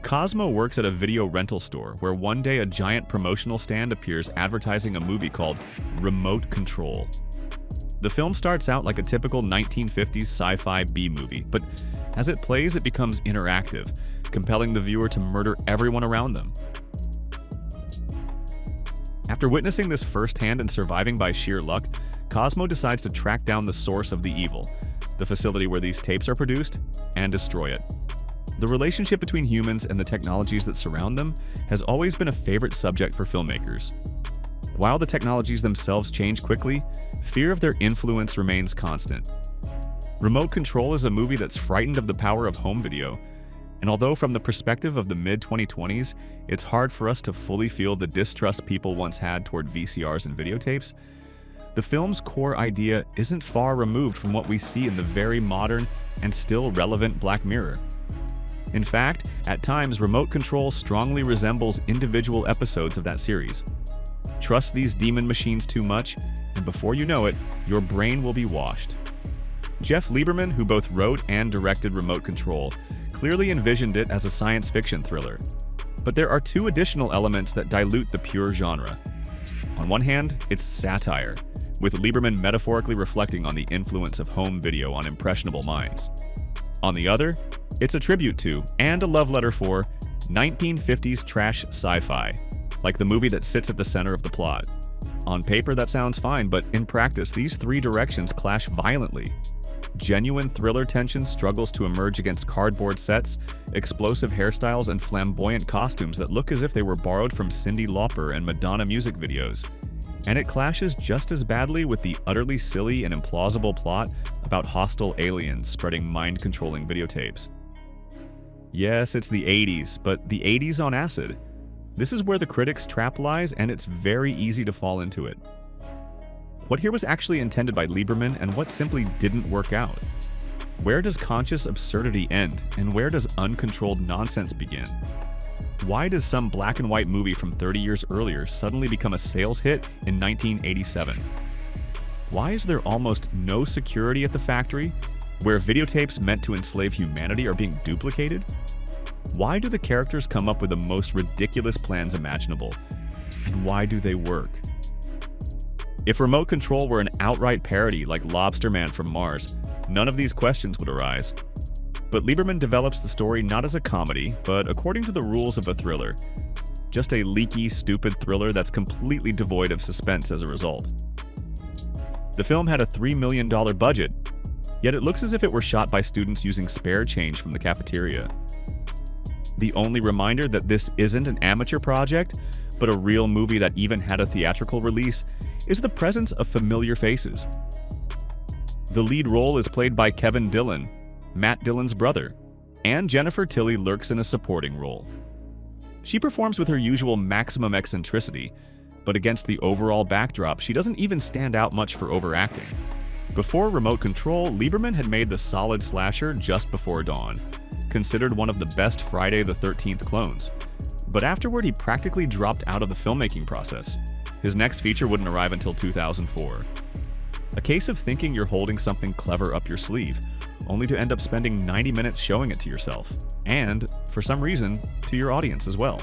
Cosmo works at a video rental store where one day a giant promotional stand appears advertising a movie called Remote Control. The film starts out like a typical 1950s sci-fi B-movie, but as it plays, it becomes interactive, compelling the viewer to murder everyone around them. After witnessing this firsthand and surviving by sheer luck, Cosmo decides to track down the source of the evil, the facility where these tapes are produced, and destroy it. The relationship between humans and the technologies that surround them has always been a favorite subject for filmmakers. While the technologies themselves change quickly, fear of their influence remains constant. Remote Control is a movie that's frightened of the power of home video, and although from the perspective of the mid-2020s, it's hard for us to fully feel the distrust people once had toward VCRs and videotapes, the film's core idea isn't far removed from what we see in the very modern and still relevant Black Mirror. In fact, at times, Remote Control strongly resembles individual episodes of that series. Trust these demon machines too much, and before you know it, your brain will be washed. Jeff Lieberman, who both wrote and directed Remote Control, clearly envisioned it as a science fiction thriller. But there are two additional elements that dilute the pure genre. On one hand, it's satire, with Lieberman metaphorically reflecting on the influence of home video on impressionable minds. On the other, it's a tribute to, and a love letter for, 1950s trash sci-fi, like the movie that sits at the center of the plot. On paper, that sounds fine, but in practice, these three directions clash violently. Genuine thriller tension struggles to emerge against cardboard sets, explosive hairstyles, and flamboyant costumes that look as if they were borrowed from Cyndi Lauper and Madonna music videos. And it clashes just as badly with the utterly silly and implausible plot about hostile aliens spreading mind-controlling videotapes. Yes, it's the 80s, but the 80s on acid. This is where the critic's trap lies, and it's very easy to fall into it. What here was actually intended by Lieberman, and what simply didn't work out? Where does conscious absurdity end, and where does uncontrolled nonsense begin? Why does some black and white movie from 30 years earlier suddenly become a sales hit in 1987? Why is there almost no security at the factory, where videotapes meant to enslave humanity are being duplicated? Why do the characters come up with the most ridiculous plans imaginable? And why do they work? If Remote Control were an outright parody like Lobster Man from Mars, none of these questions would arise. But Lieberman develops the story not as a comedy, but according to the rules of a thriller. Just a leaky, stupid thriller that's completely devoid of suspense as a result. The film had a $3 million budget, yet it looks as if it were shot by students using spare change from the cafeteria. The only reminder that this isn't an amateur project, but a real movie that even had a theatrical release, is the presence of familiar faces. The lead role is played by Kevin Dillon, Matt Dillon's brother, and Jennifer Tilly lurks in a supporting role. She performs with her usual maximum eccentricity, but against the overall backdrop, she doesn't even stand out much for overacting. Before Remote Control, Lieberman had made the solid slasher Just Before Dawn, considered one of the best Friday the 13th clones. But afterward, he practically dropped out of the filmmaking process. His next feature wouldn't arrive until 2004. A case of thinking you're holding something clever up your sleeve, only to end up spending 90 minutes showing it to yourself, and, for some reason, to your audience as well.